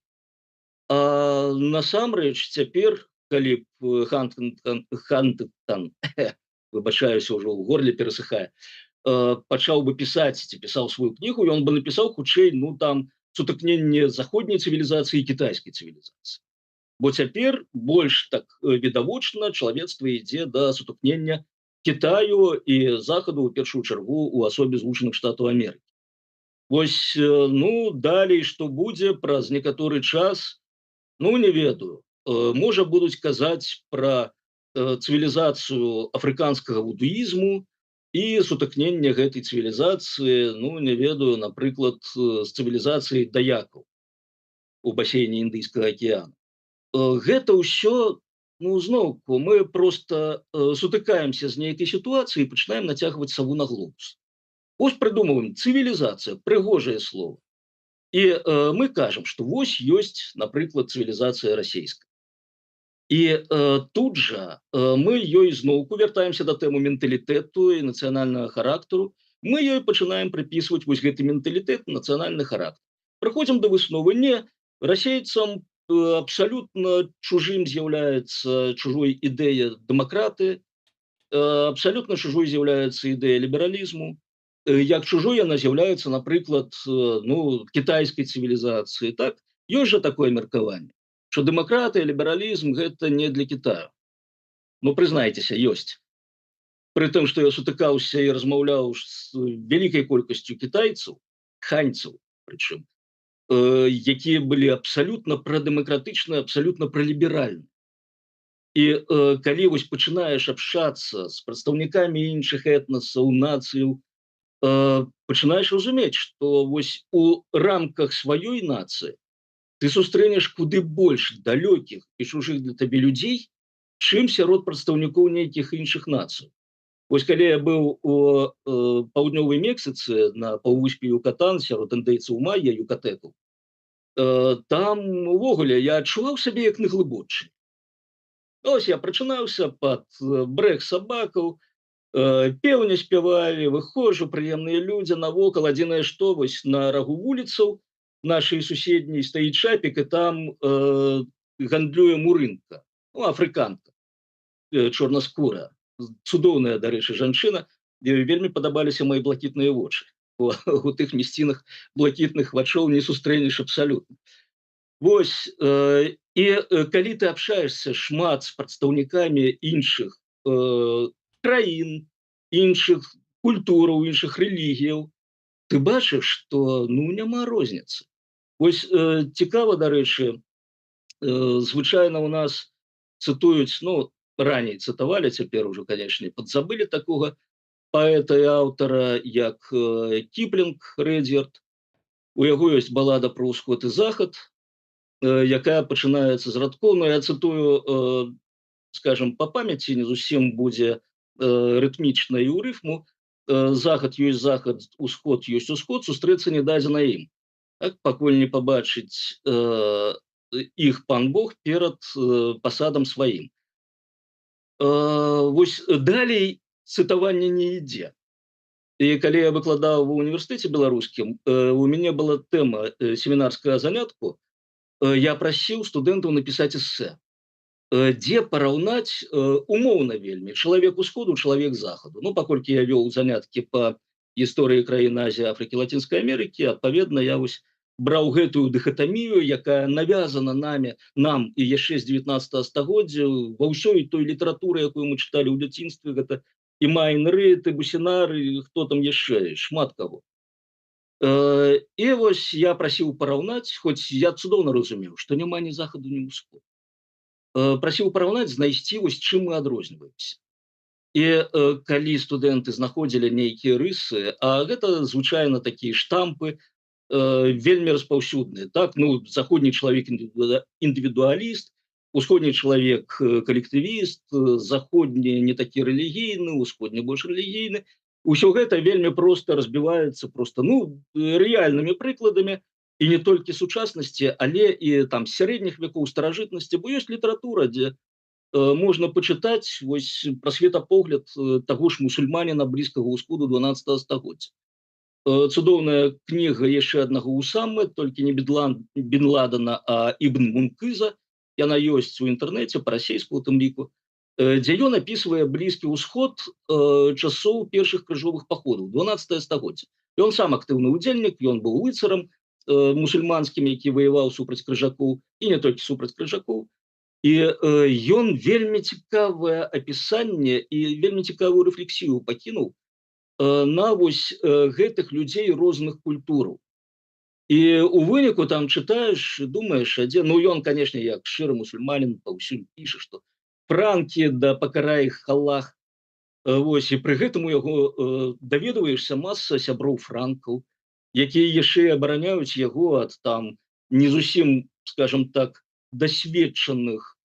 А насамрэч цяпер, калі б Хантынгтон, выбачаюся, ўжо ў горле перасыхае, пачаў бы пісаць ці пісаў сваю кнігу, ён бы напісаў хутчэй, ну, там, сутыкненне заходняй цывілізацыі і кітайскай цывілізацыі. Бо цяпер больш так відавочна чалавецтва ідзе да сутыкнення Кітаю і захаду, у першую чаргу, у асобе Злучаных Штатаў Амерыкі. Вось, ну, далей што будзе праз некаторы час, ну, не ведаю. Можа, будуць казаць пра цывілізацыю афрыканскага вудуізму і сутыкнення гэтай цывілізацыі, ну, не ведаю, напрыклад, з цывілізацыяй даякаў у басейне Індыйскага акіяна. Гэта ўсё, ну, зноўку, мы проста сутыкаемся з нейкай сітуацыяй і пачынаем нацягваць саву на глобус. Вось прыдумываем цывілізацыя, прыгожае слово. І мы кажам, што вось ёсць, напрыклад, цывілізацыя расейская. І тут жа мы ёй зноўку вяртаемся да тэмы менталітэту і нацыянальнага характару. Мы ёй пачынаем прыпісваць вось гэты менталітэт, нацыянальны характар. Прыходзім да высновы: не, расейцам абсалютна чужым з'яўляецца чужой ідэя дэмакратыі, абсалютна чужой з'яўляецца ідэя лібералізму, як чужой яна з'яўляецца, напрыклад, ну, кітайскай цывілізацыі, так? Ёсць жа такое меркаванне, што дэмакратыя, лібералізм — гэта не для Кітаю. Ну, прызнайцеся, ёсць. Пры тым, што я сутыкаўся і размаўляў з вялікай колькасцю кітайцаў, ханьцаў прычым, якія былі абсалютна прадэмакратычныя, абсалютна праліберальныя. І калі вось пачынаеш абшчацца з прадстаўнікамі іншых этнасаў, нацыяў, пачынаеш разумець, што вось у рамках сваёй нацыі ты сустрэнеш куды больш далёкіх і чужых для табе людзей, чым сярод прадстаўнікоў нейкіх іншых нацый. Вось калі я быў у паўднёвай Мексіцы на паўвыспе Юкатан сярод індейцаў майя, юкатэкаў, там увогуле я адчуваў сябе як на глыбочыне. Ось я прачынаўся пад брэх сабакаў, пеўні спявалі, выходжу, прыемныя людзі навокал, адзінае што вось на рагу вуліцаў нашай суседняй стаіць чапік, і там гандлюе мурынка, ну, афрыканка, чорнаскурая, цудоўная, дарэчы, жанчына, вельмі падабаліся мои блакітныя вочы. У тых мясцінах блакітных вачоў не сустрэнеш абсалютна. Вось, і калі ты абшаешся шмат з прадстаўнікамі іншых краін, іншых культураў, іншых рэлігіяў, ты бачыш, што ну няма розніцы. Вось цікава, дарэчы, звычайна ў нас цытуюць, ну, раней цытавалі, цяпер ужо, канечне, падзабылі такога паэта і аўтара, як Кіплінг, Рэдзьярд. У яго ёсць балада пра ўсход і захад, якая пачынаецца з радкоў, ну, я цытую, скажем, па памяці, не зусім будзе рытмічна і ў рыфму. Захад ёсць захад, усход ёсць усход, сустрэцца не дадзена ім. Так, пакуль не пабачыць іх пан Бог перад пасадам сваім. Вось далей цытаванне не ідзе. І калі я выкладаў ва універсітэце беларускім, у мяне была тэма семінарскага занятку, я прасіў студэнтаў напісаць эсэ, дзе параўнаць умоўна вельмі чалавек усходу, чалавек захаду. Ну, паколькі я вёў заняткі па гісторыі краін Азіі, Афрыкі, Лацінскай Амерыкі, адпаведна, я вось браў гэтую дыхатамію, якая навязана нам і яшчэ з 19 стагоддзя ва ўсёй той літаратуры, якую мы чыталі ў дзяцінстве, гэта і Майн Рыд, і Бусінар, і хто там яшчэ, шмат каго. І вось я прасіў параўнаць, хоць я цудоўна разумеў, што няма ні захаду, ні ўсходу. Прасіў параўнаць, знайсці, вось чым мы адрозніваемся. І калі студэнты знаходзілі нейкія рысы, а гэта звычайна такія штампы, вельмі распаўсюдныя. Так, ну, заходні чалавек індывідуаліст, усходні чалавек калектывіст, заходні не такі рэлігійны, усходні больш рэлігійны. Усё гэта вельмі проста разбіваецца проста, ну, рэальнымі прыкладамі, і не толькі сучаснасці, але і там сярэдніх векоў, старажытнасці, бо ёсць літаратура, дзе можна пачытаць вось пра светапогляд таго ж мусульманіна блізкага ўсходу 12 стагоддзя. Цудоўная кніга яшчэ аднаго Усамы, толькі не Бін Ладена, а Ібн Мункыза, яна ёсць у інтэрнэце, па-расейску у тым ліку, дзе ён апісвае блізкі ўсход часоў першых крыжовых паходаў, 12 стагоддзя. Ён сам актыўны ўдзельнік, ён быў выцарам мусульманскім, які ваяваў супраць крыжакоў, і не толькі супраць крыжакоў. І ён вельмі цікавае апісанне і вельмі цікавую рэфлексію пакінуў на вось гэтых людзей розных культураў. І у выніку там чытаеш, думаеш, адзе, ну, ён, канешне, як шчыры мусульманін, паўсюль піша, што франкі да пакарай іх Аллах. Вось, і пры гэтым у яго даведваешся маса сяброў франкаў, якія яшчэ абараняюць яго ад там не зусім, скажем так, дасведчаных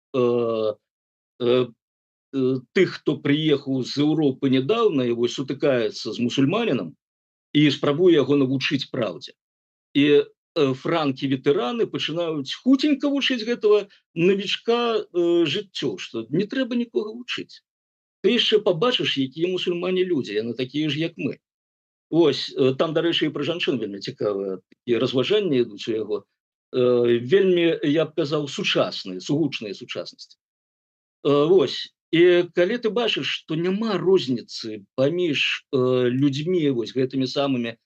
тых, хто прыехаў з Еўропы нядаўна і вось сутыкаецца з мусульманінам і спрабуе яго навучыць праўдзе. І франкі-ветэраны пачынаюць хуценька вучыць гэтага навічка жыццё, што не трэба нікога вучыць. Ты яшчэ пабачыш, якія мусульмане людзі, яны такія ж, як мы. Вось, там, дарэчы, і пра жанчын вельмі цікавыя такія разважанні ідуць у яго. Вельмі, я б казаў, сучасныя, сугучныя сучаснасці. Вось. І калі ты бачыш, што няма розніцы паміж людзьмі, вось гэтымі самымі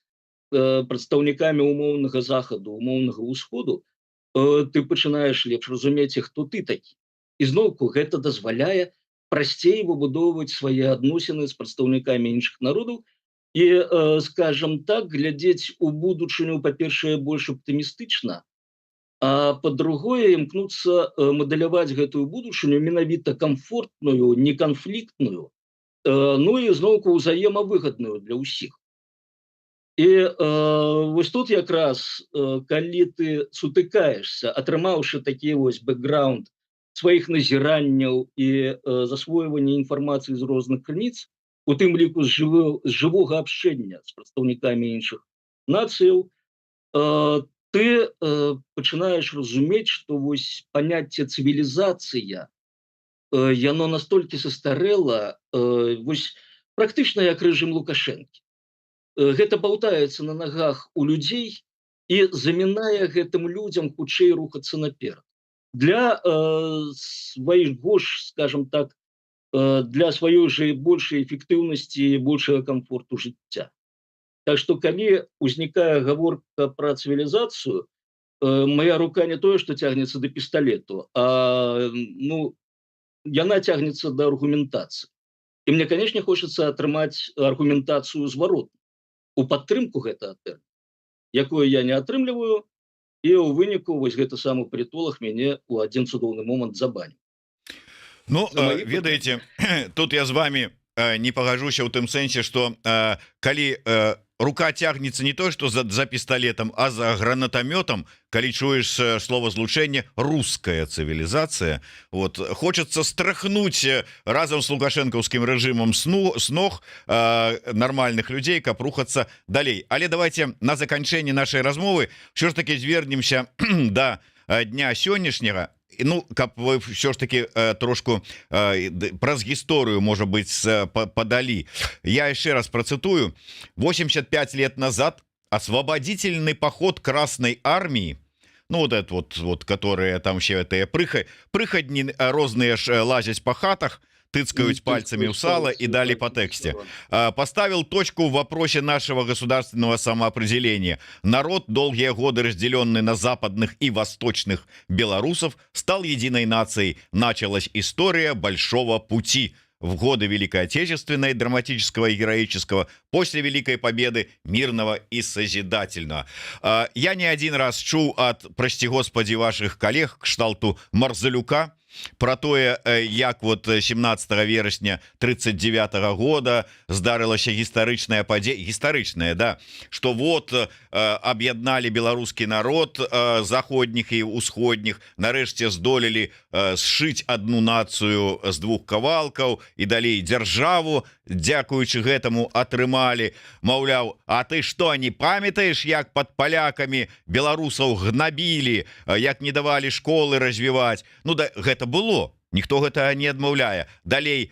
прадстаўнікамі умоўнага захаду, умоўнага ўсходу, ты пачынаеш лепш разумець, хто ты такі. І зноўку гэта дазваляе прасцей выбудоўваць свае адносіны з прадстаўнікамі іншых народаў і, скажем так, глядзець у будучыню, па-першае, больш аптымістычна, а па-другое, імкнуцца мадэляваць гэтую будучыню менавіта камфортную, неканфліктную, ну і зноўку ўзаемавыгадную для ўсіх. І вось тут якраз, калі ты сутыкаешься, атрымаўшы такі вось бэкграунд сваіх назіранняў і засвойвання інфармацыі з розных крыніц, у тым ліку з жывога абшчэння з прадстаўнікамі іншых нацыяў, ты пачынаеш разумець, што вось паняцце цывілізацыя, яно настолькі састарэла, вось практычна як рэжым Лукашэнкі. Гэта баўтаецца на нагах у людзей і замінае гэтым людзям хутчэй рухацца наперад. Для свайго ж, скажем так, для сваёй жа большай эфектыўнасці і большага камфорту жыцця. Так што калі ўзнікае гаворка пра цывілізацыю, моя рука не тое, што цягнецца да пісталету, а яна цягнецца да аргументацыі. І мне, канешне, хочацца атрымаць аргументацыю зваротную у падтрымку гэтага тэрміну, якую я не атрымліваю, і ў выніку вось гэты самы палітолог мяне ў адзін цудоўны момант забаніў. Ну, ведаеце, тут я з вами не пагажуся ў тым сэнсе, што калі рука цягнецца не то, што за пісталетам, а за гранатамётам, калі чуеш словазлучэнне руская цывілізацыя, вот, хочацца страхнуць разам з лукашэнкаўскім рэжымам с ног нармальных людзей, каб рухацца далей. Але давайте на заканчэнне нашай размовы ўсё ж таки звернемся да дня сённяшняга. Ну, каб вы все ж таки трошку праз гісторыю, можа быть, подали. Я еще раз процитую. 85 лет назад освободительный поход Красной Армии, ну, вот это вот которые там все это прыхадні розные лазять по хатах, тыцкают пальцами у сала и дали по тексте. Поставил точку в вопросе нашего государственного самоопределения. Народ, долгие годы разделенный на западных и восточных белорусов, стал единой нацией. Началась история большого пути. В годы Великой Отечественной, драматического и героического, после Великой Победы, мирного и созидательного. Я не один раз чуў от, прости господи, ваших коллег кшталту Марзалюка про тое, як вот 17 верасня 39 года здарылася гістарычная падзея, гістарычная, да, что вот аб'ядналі беларускі народ заходніх і усходніх, нарэшце здолелі сшыць одну нацыю з двух кавалкаў і далей дзяржаву, дзякуючы гэтаму атрымалі. Маўляў, а ты что, не памятаеш, як под палякамі беларусаў гнабілі, як не давалі школы развіваць? Ну да, гэта было, ніхто гэта не адмаўляе. Далей,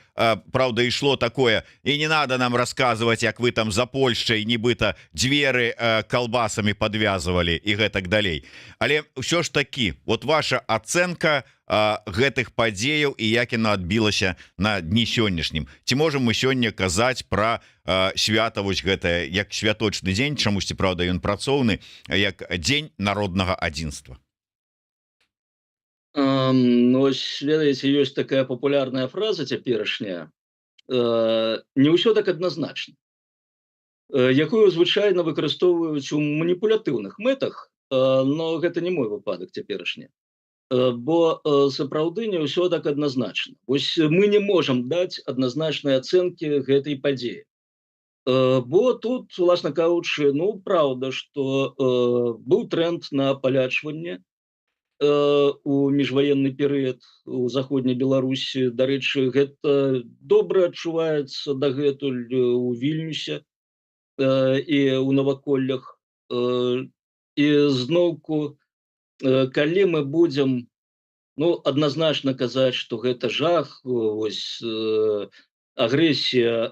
правда, ішло такое, і не надо нам расказваць, як вы там за Польшчай нібыта дзверы калбасамі подвязывалі і гэтак далей. Але ўсё ж такі, вот ваша ацэнка гэтых падзеяў і як яна адбілася на дні сённяшнім. Ці можам мы сёння казаць пра свята вось гэтае як святочны дзень, чамусьці, правда, ён працоўны, як дзень народнага адзінства? Ну, ведаеце, ёсць такая папулярная фраза цяперашняя, не ўсё так адназначна, якую звычайна выкарыстоўваюць у маніпулятыўных мэтах, но гэта не мой выпадак цяперашні. Бо сапраўды не ўсё так адназначна. Вось мы не можам даць адназначнай ацэнкі гэтай падзеі. Бо тут, уласна кажучы, ну, праўда, што быў тренд на палячванне у міжваенны перыяд у заходняй Беларусі. Дарэчы, гэта добра адчуваецца дагэтуль у Вільнюсе і ў наваколлях. І зноўку, калі мы будзем, ну, адназначна казаць, што гэта жах, вось агрэсія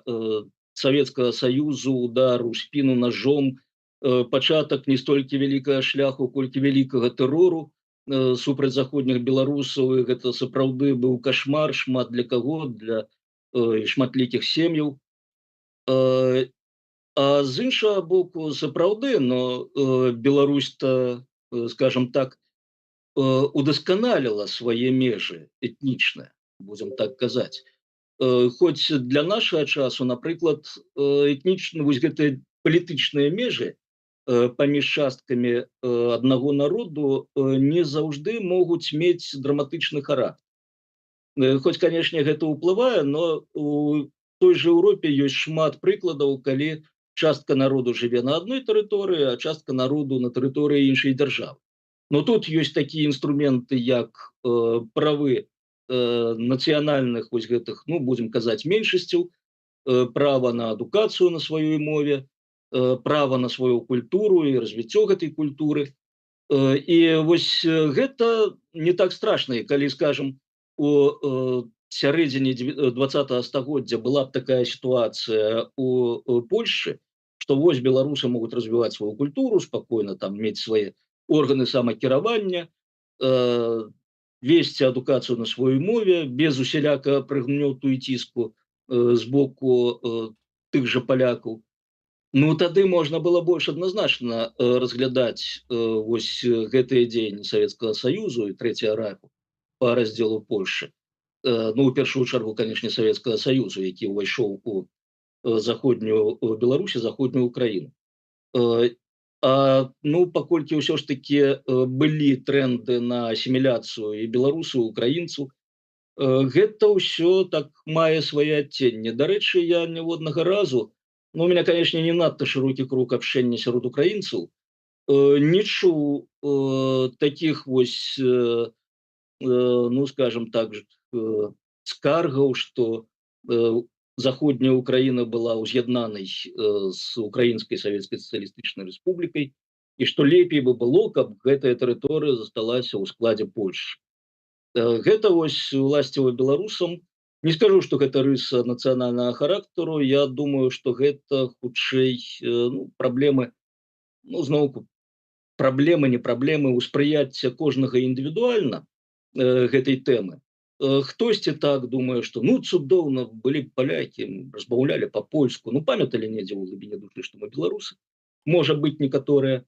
Савецкага Саюзу, удар у спіну ножом, пачатак не столькі вялікага шляху, колькі вялікага тэрору супраць заходніх беларусаў, і гэта сапраўды быў кашмар шмат для каго, для шматлікіх сем'яў. А з іншага боку, сапраўды, но Беларусь-то, скажем так, удасканаліла свае межы этнічныя, будзем так казаць. Хоць для нашага часу, напрыклад, этнічна вось гэтыя палітычныя межы паміж часткамі аднаго народу не заўжды могуць мець драматычны характар. Хоць, канешне, гэта ўплывае, но у той жа Еўропе ёсць шмат прыкладаў, калі частка народу жыве на адной тэрыторыі, а частка народу на тэрыторыі іншай дзяржавы. Но тут ёсць такія інструменты, як правы нацыянальных вось гэтых, ну, будзем казаць, меншасцяў, права на адукацыю на сваёй мове, права на сваю культуру і развіццё гэтай культуры. І вось гэта не так страшна, і калі, скажем, у сярэдзіне 20 стагоддзя была б такая сітуацыя у Польшчы, што вось беларусы могуць развіваць сваю культуру спакойна, там мець свае органы самакіравання, весці адукацыю на сваёй мове без усялякага прыгнёту і ціску з боку тых жа палякаў. Ну, тады можна было больш адназначна разглядаць вось гэтыя дзеянні Савецкага Саюзу і Трэцяга райху па раздзелу Польшчы. Ну, у першую чаргу, канешне, Савецкага Саюзу, які ўвайшоў у заходнюю Беларусь і заходнюю Украіну. Ну, паколькі ўсё ж такі былі тренды на асіміляцыю і беларусаў, украінцаў, гэта ўсё так мае свае адценні. Дарэчы, я ніводнага разу, ну, у меня, канешне, не надта шырокі круг абшэння сярод украінцаў, не чуў такіх вось, ну, скажем так, скаргаў, што заходняя Украіна была ўз'яднанай з Украінскай Савецкай Сацыялістычнай Рэспублікай, і што лепей бы было, каб гэтая тэрыторыя засталася ў складзе Польшчы. Гэта вось уласціва беларусам. Не скажу, што гэта рыса нацыянальнага характару, я думаю, што гэта хутчэй праблемы, ну, зноўку, праблемы, не праблемы, ўспрыяцця кожнага індывідуальна гэтай тэмы. Хтосьці так думае, што ну цудоўна, былі б палякі, разбаўлялі па-польску, ну памяталі недзе ў глыбіні душы, што мы беларусы, можа быць, некаторыя.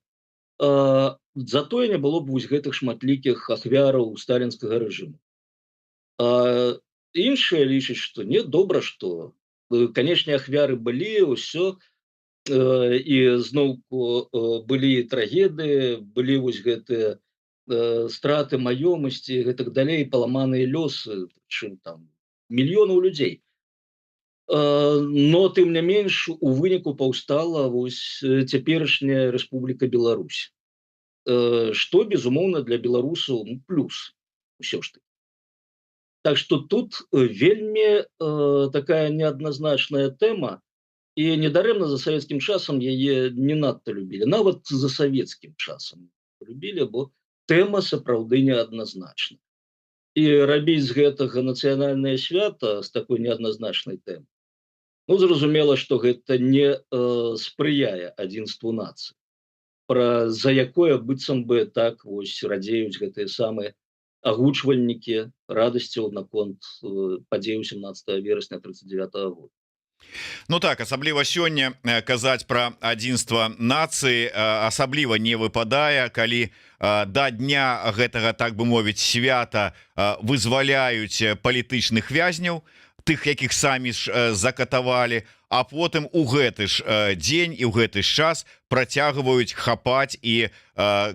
Затое не было б вось гэтых шматлікіх ахвяраў сталінскага рэжыму. Іншыя лічаць, што не, добра, што, канешне, ахвяры былі, ўсё, і зноўку былі трагедыі, былі вось гэтыя страты маёмасці, гэтак далей, паламаныя лёсы, чым там мільёнаў людзей. Но, тым не менш, у выніку паўстала вось цяперашняя Рэспубліка Беларусь. Што, безумоўна, для беларусаў плюс, усё ж таки. Так што тут вельмі такая неадназначная тэма, і недарэмна за савецкім часам яе не надта любілі, нават за савецкім часам любілі, бо тэма сапраўды неадназначна. І рабіць з гэтага нацыянальнае свята з такой неадназначнай тэмы, ну, зразумела, што гэта не спрыяе адзінству нацыі, за якое быццам бы так вось радзеюць гэтыя самыя агучвальнікі радасцяў наконт падзеяў 17 верасня 1939 года. Ну так, асабліва сёння казаць пра адзінства нацыі асабліва не выпадае, калі да дня гэтага, так бы мовіць, свята вызваляюць палітычных вязняў, тых, якіх самі ж закатавалі, а потым у гэты ж дзень і ў гэты ж час працягваюць хапаць і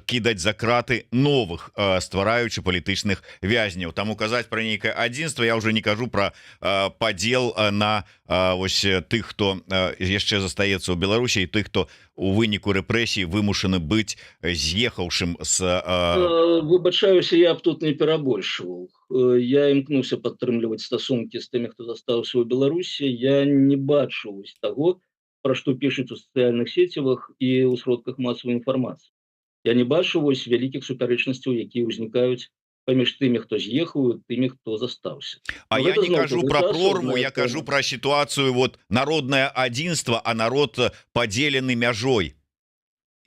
кідаць за краты новых, ствараючы палітычных вязняў. Таму казаць пра нейкае адзінства я ўжо не кажу пра падзел на вось тых, хто яшчэ застаецца ў Беларусі, і тых, хто у выніку рэпрэсій вымушаны быць з'ехаўшым з... Выбачаюся, я б тут не перабольшваў. Я імкнуся падтрымліваць стасункі з тымі, хто застаўся ў Беларусі. Я не бачу вось таго, пра што пішуць у сацыяльных сеціях і ў сродках масавай інфармацыі. Я не бачу вось вялікіх супярэчнасцяў, якія ўзнікаюць паміж тымі, хто з'ехаў, і тымі, хто застаўся. А я не кажу пра прорву, я кажу пра сітуацыю, вот народнае адзінства, а народ падзелены мяжой.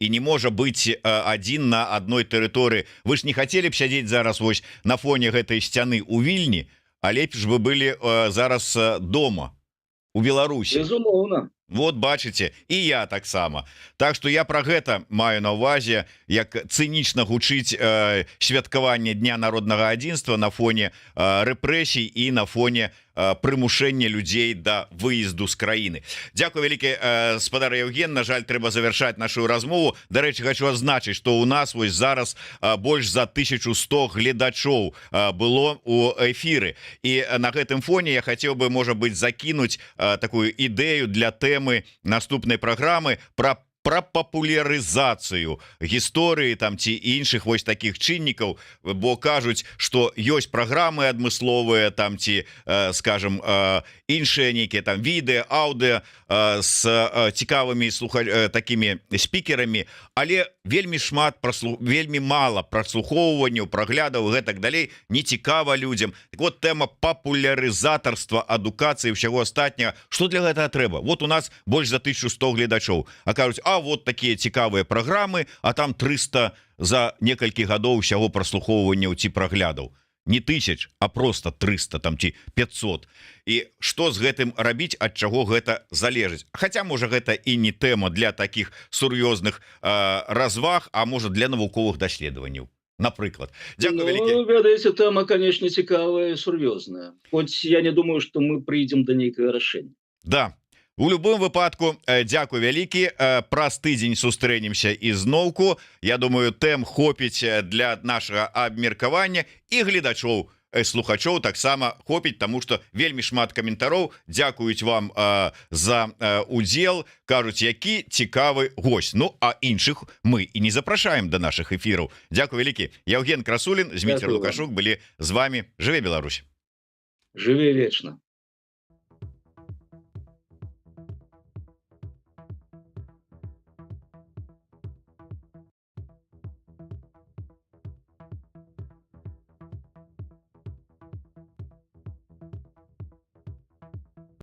І не можа быць адзін на адной тэрыторыі. Вы ж не хацелі б сядзець зараз вось на фоне гэтай сцяны ў Вільні, а лепш бы былі зараз дома, у Беларусі. Безумоўна. Вот бачыце, і я таксама. Так што я пра гэта маю на ўвазе, як цынічна гучыць святкаванне Дня народнага адзінства на фоне рэпрэсій і на фоне прымушэння людзей да выезду з краіны. Дзякуй вялікі, спадар Евген. На жаль, трэба завяршаць нашу размову. Дарэчы, хочу адзначыць, што ў нас вось зараз больш за 1100 гледачоў было у эфіры, і на гэтым фоне я хацеў бы, можа быць, закінуць такую ідэю для тэмы наступнай праграмы пра папулярызацыю гісторыі там ці іншых вось такіх чыннікаў, бо кажуць, што ёсць праграмы адмысловыя там ці, скажем, іншыя нейкія там відэа, аўдыа з цікавымі такімі спікерамі, але вельмі вельмі мала праслухоўванняў, праглядаў, гэтак далей, не цікава людзям. Так вот, тэма папулярызатарства, адукацыі, ўсяго астатняга, што для гэтага трэба? Вот у нас больш за 1100 гледачоў, а кажуць, а вот такія цікавыя праграмы, а там 300 за некалькі гадоў усяго праслухоўванняў ці праглядаў. Не 1000, а просто 300 там ці 500. І што з гэтым рабіць, ад чаго гэта залежыць? Хаця, можа, гэта і не тэма для такіх сур'ёзных разваг, а можа, для навуковых даследаванняў. Напрыклад. Дзякуй вялікі. Ну, ведаеце, тэма, канешне, цікавая і сур'ёзная. Хоць я не думаю, што мы прыйдзем да нейкага рашэння. Да. У любым выпадку, дзякуй вялікі. Праз тыдзень сустрэнемся ізноўку. Я думаю, тэм хопіць для нашага абмеркавання, і гледачоў, слухачоў таксама хопіць, таму што вельмі шмат каментароў дзякуюць вам за удзел, кажуць, які цікавы госць. Ну, а іншых мы і не запрашаем да нашых эфіраў. Дзякуй вялікі. Евген Красулін, Зміцер Лукашук былі з вами. Жыве Беларусь. Жыве вечна.